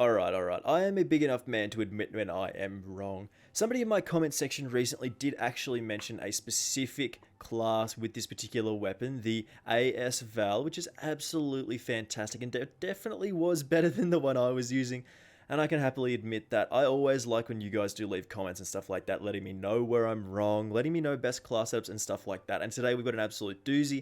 Alright. I am a big enough man to admit when I am wrong. Somebody in my comment section recently did actually mention a specific class with this particular weapon, the AS VAL, which is absolutely fantastic and definitely was better than the one I was using. And I can happily admit that. I always like when you guys do leave comments and stuff like that, letting me know where I'm wrong, letting me know best class setups and stuff like that. And today we've got an absolute doozy.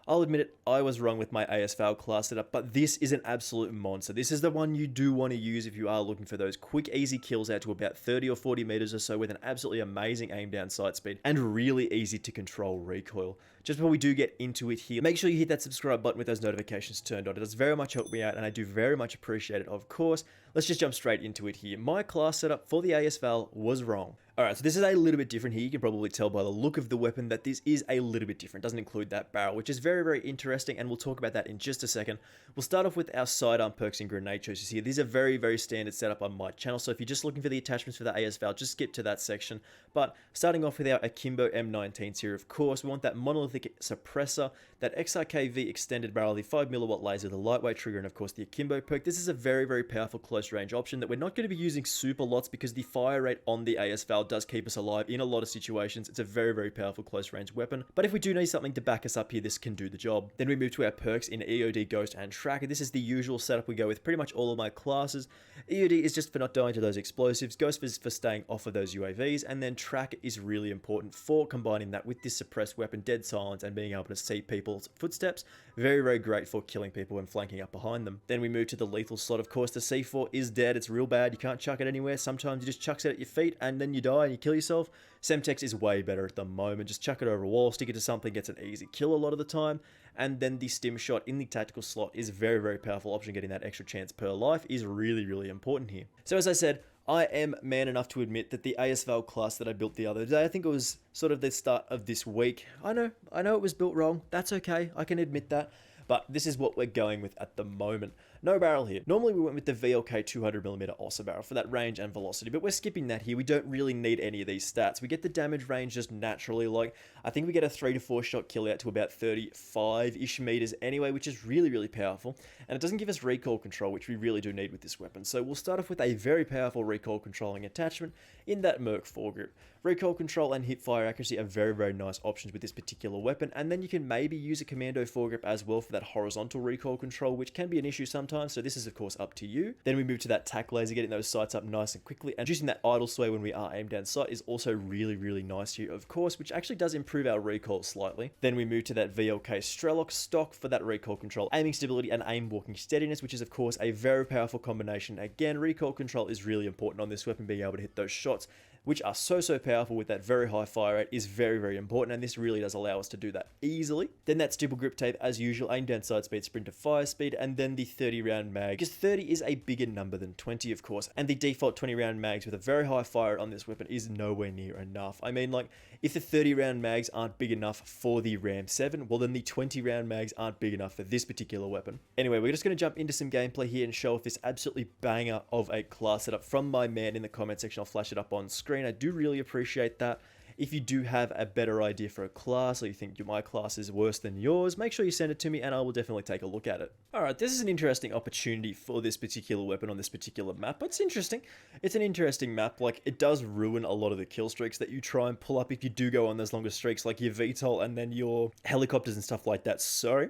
I'll admit it, I was wrong with my AS VAL class setup, but this is an absolute monster. This is the one you do want to use if you are looking for those quick, easy kills out to about 30 or 40 meters or so with an absolutely amazing aim down sight speed and really easy to control recoil. Just before we do get into it here, make sure you hit that subscribe button with those notifications turned on. It does very much help me out and I do very much appreciate it, of course. Let's just jump straight into it here. My class setup for the AS VAL was wrong. Alright, so this is a little bit different here. You can probably tell by the look of the weapon that this is a little bit different. It doesn't include that barrel, which is very, very interesting, and we'll talk about that in just a second. We'll start off with our sidearm perks and grenade choices here. These are very, very standard setup on my channel, so if you're just looking for the attachments for the AS VAL, just skip to that section. But starting off with our Akimbo M19 here, of course, we want that monolithic suppressor, that XRKV extended barrel, the 5mm laser, the lightweight trigger, and of course the Akimbo perk. This is a very, very powerful close range option that we're not going to be using super lots because the fire rate on the AS VAL does keep us alive in a lot of situations. It's a very, very powerful close range weapon, but if we do need something to back us up here, this can do the job. Then we move to our perks in EOD, Ghost, and Tracker. This is the usual setup we go with pretty much all of my classes. EOD is just for not dying to those explosives, Ghost is for staying off of those UAVs, and then Tracker is really important for combining that with this suppressed weapon, dead silence, and being able to see people's footsteps. Very, very great for killing people and flanking up behind them. Then we move to the lethal slot. Of course, the C4 is dead. It's real bad. You can't chuck it anywhere. Sometimes you just chucks it at your feet and then you die and you kill yourself. Semtex is way better at the moment. Just chuck it over a wall, stick it to something, gets an easy kill a lot of the time. And then the stim shot in the tactical slot is a very, very powerful option. Getting that extra chance per life is really, really important here. So as I said, I am man enough to admit that the AS VAL class that I built the other day, I think it was sort of the start of this week. I know it was built wrong. That's okay. I can admit that. But this is what we're going with at the moment. No barrel here. Normally we went with the VLK 200mm Ossa barrel for that range and velocity, but we're skipping that here. We don't really need any of these stats. We get the damage range just naturally. Like, I think we get a 3 to 4 shot kill out to about 35-ish meters anyway, which is really, really powerful. And it doesn't give us recoil control, which we really do need with this weapon. So we'll start off with a very powerful recoil controlling attachment in that Merc foregrip. Recoil control and hip fire accuracy are very, very nice options with this particular weapon, and then you can maybe use a commando foregrip as well for that horizontal recoil control, which can be an issue sometimes, so this is of course up to you. Then we move to that tac laser, getting those sights up nice and quickly, and using that idle sway when we are aimed down sight is also really, really nice here, of course, which actually does improve our recoil slightly. Then we move to that VLK Strelok stock for that recoil control, aiming stability and aim walking steadiness, which is of course a very powerful combination. Again, recoil control is really important on this weapon. Being able to hit those shots, which are so powerful with that very high fire rate, is very, very important, and this really does allow us to do that easily. Then that stipple grip tape as usual, aim down sight speed, sprint to fire speed, and then the 30 round mag, because 30 is a bigger number than 20 of course, and the default 20 round mags with a very high fire rate on this weapon is nowhere near enough. I mean, like, if the 30 round mags aren't big enough for the Ram 7, well then the 20 round mags aren't big enough for this particular weapon. Anyway, we're just going to jump into some gameplay here and show off this absolutely banger of a class setup from my man in the comment section. I'll flash it up on screen. I do really appreciate that. If you do have a better idea for a class, or you think my class is worse than yours, make sure you send it to me and I will definitely take a look at it. Alright, this is an interesting opportunity for this particular weapon on this particular map, but it's interesting. It's an interesting map. Like, it does ruin a lot of the kill streaks that you try and pull up if you do go on those longer streaks, like your VTOL and then your helicopters and stuff like that. Sorry,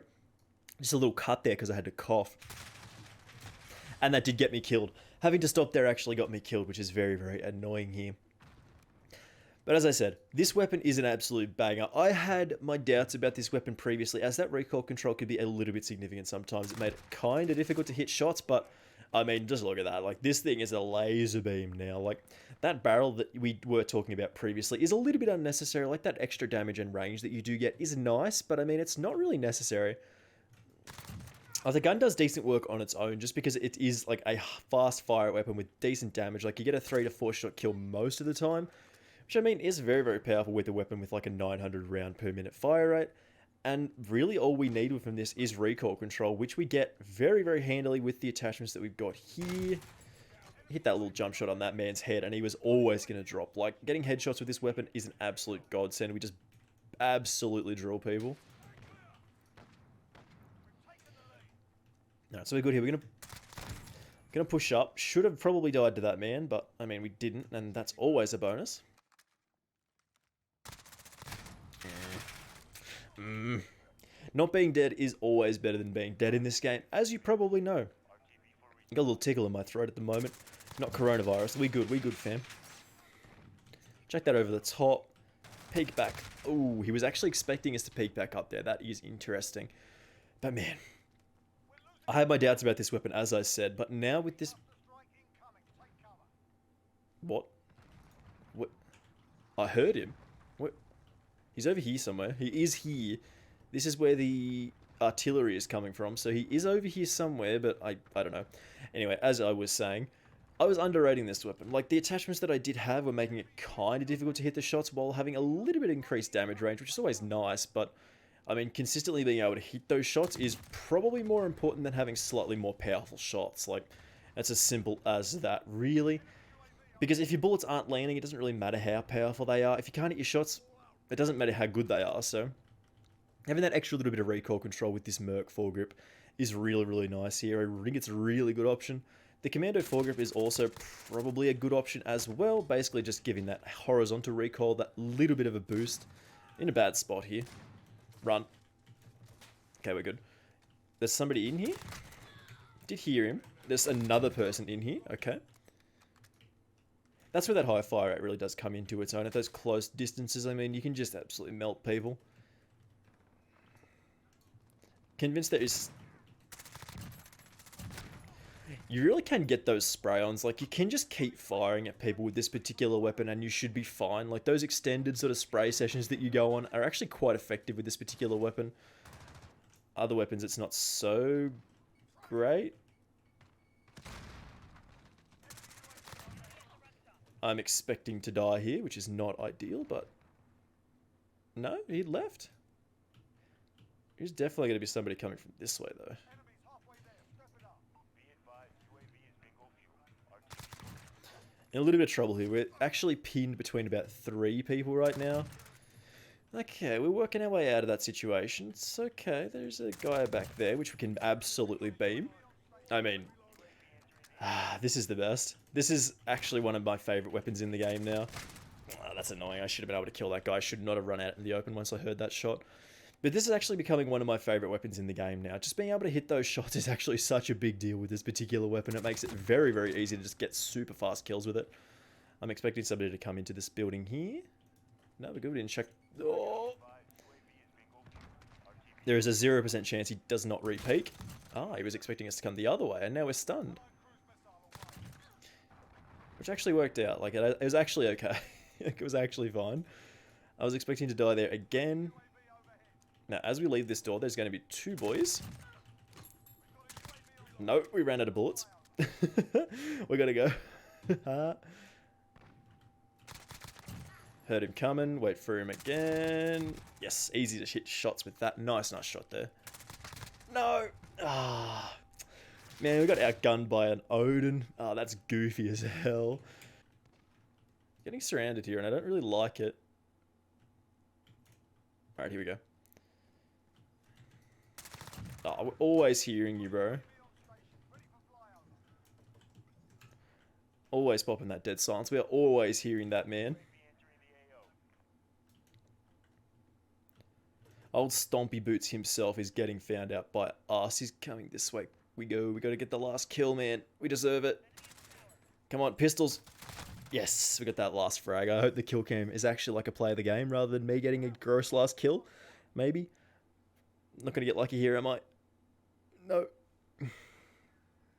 just a little cut there because I had to cough. And that did get me killed. Having to stop there actually got me killed, which is very, very annoying here. But as I said, this weapon is an absolute banger. I had my doubts about this weapon previously, as that recoil control could be a little bit significant sometimes. It made it kind of difficult to hit shots, but I mean, just look at that. Like, this thing is a laser beam now. Like, that barrel that we were talking about previously is a little bit unnecessary. Like, that extra damage and range that you do get is nice, but I mean, it's not really necessary. The gun does decent work on its own, just because it is like a fast fire weapon with decent damage. Like, you get a 3 to 4 shot kill most of the time, which I mean is very, very powerful with a weapon with like a 900 round per minute fire rate. And really all we need from this is recoil control, which we get very, very handily with the attachments that we've got here. Hit that little jump shot on that man's head and he was always going to drop. Like, getting headshots with this weapon is an absolute godsend. We just absolutely drill people. Alright, so we're good here. We're going Gonna push up. Should have probably died to that man, but I mean, we didn't, and that's always a bonus. Not being dead is always better than being dead in this game, as you probably know. Got a little tickle in my throat at the moment. Not coronavirus. We good, fam. Check that over the top. Peek back. Ooh, he was actually expecting us to peek back up there. That is interesting. But man, I had my doubts about this weapon, as I said, but now with this... What? What? I heard him. What? He's over here somewhere. He is here. This is where the artillery is coming from, so he is over here somewhere, but I don't know. Anyway, as I was saying, I was underrating this weapon. Like, the attachments that I did have were making it kind of difficult to hit the shots while having a little bit increased damage range, which is always nice, but... I mean, consistently being able to hit those shots is probably more important than having slightly more powerful shots. Like, that's as simple as that, really. Because if your bullets aren't landing, it doesn't really matter how powerful they are. If you can't hit your shots, it doesn't matter how good they are, so... Having that extra little bit of recoil control with this Merc foregrip is really, really nice here. I think it's a really good option. The Commando foregrip is also probably a good option as well. Basically just giving that horizontal recoil, that little bit of a boost. In a bad spot here. Run. Okay, we're good. There's somebody in here. Did hear him. There's another person in here. Okay. That's where that high fire rate really does come into its own. At those close distances, I mean, you can just absolutely melt people. Convinced there is... You really can get those spray-ons. Like, you can just keep firing at people with this particular weapon and you should be fine. Like, those extended sort of spray sessions that you go on are actually quite effective with this particular weapon. Other weapons, it's not so great. I'm expecting to die here, which is not ideal, but... No, he left. There's definitely going to be somebody coming from this way, though. In a little bit of trouble here. We're actually pinned between about 3 people right now. Okay, we're working our way out of that situation. It's okay. There's a guy back there, which we can absolutely beam. I mean, this is the best. This is actually one of my favourite weapons in the game now. That's annoying. I should have been able to kill that guy. I should not have run out in the open once I heard that shot. But this is actually becoming one of my favourite weapons in the game now. Just being able to hit those shots is actually such a big deal with this particular weapon. It makes it very, very easy to just get super fast kills with it. I'm expecting somebody to come into this building here. No, we're good. We didn't check. Oh. There is a 0% chance he does not repeat. Ah, he was expecting us to come the other way, and now we're stunned. Which actually worked out. Like, it was actually okay. It was actually fine. I was expecting to die there again. Now, as we leave this door, there's going to be 2 boys. No, we ran out of bullets. We gotta go. Heard him coming. Wait for him again. Yes, easy to hit shots with that. Nice shot there. No! Ah, man, we got outgunned by an Odin. Oh, that's goofy as hell. Getting surrounded here, and I don't really like it. Alright, here we go. Oh, we're always hearing you, bro. Always popping that dead silence. We are always hearing that, man. Old Stompy Boots himself is getting found out by us. He's coming this way. We go. We got to get the last kill, man. We deserve it. Come on, pistols. Yes, we got that last frag. I hope the kill cam is actually like a play of the game rather than me getting a gross last kill. Maybe. Not going to get lucky here, am I? No.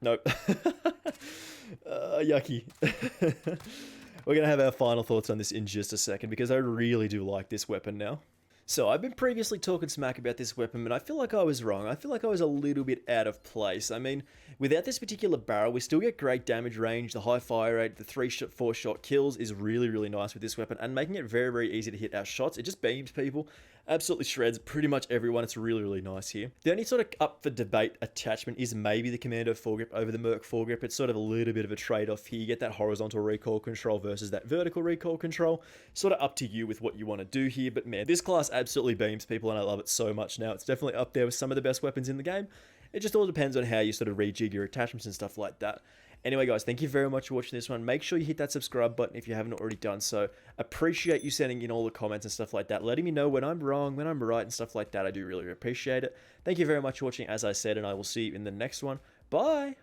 Nope. Yucky. We're going to have our final thoughts on this in just a second because I really do like this weapon now. So, I've been previously talking smack about this weapon, but I feel like I was wrong. I feel like I was a little bit out of place. I mean, without this particular barrel, we still get great damage range, the high fire rate, the 4-shot kills is really, really nice with this weapon, and making it very, very easy to hit our shots. It just beams people, absolutely shreds pretty much everyone. It's really, really nice here. The only sort of up for debate attachment is maybe the Commando foregrip over the Merc foregrip. It's sort of a little bit of a trade-off here. You get that horizontal recoil control versus that vertical recoil control. Sort of up to you with what you want to do here, but man, this class absolutely beams people and I love it so much now. It's definitely up there with some of the best weapons in the game. It just all depends on how you sort of rejig your attachments and stuff like that. Anyway, guys, thank you very much for watching this one. Make sure you hit that subscribe button if you haven't already done so. Appreciate you sending in all the comments and stuff like that, letting me know when I'm wrong, when I'm right, and stuff like that. I do really appreciate it. Thank you very much for watching, as I said, and I will see you in the next one. Bye!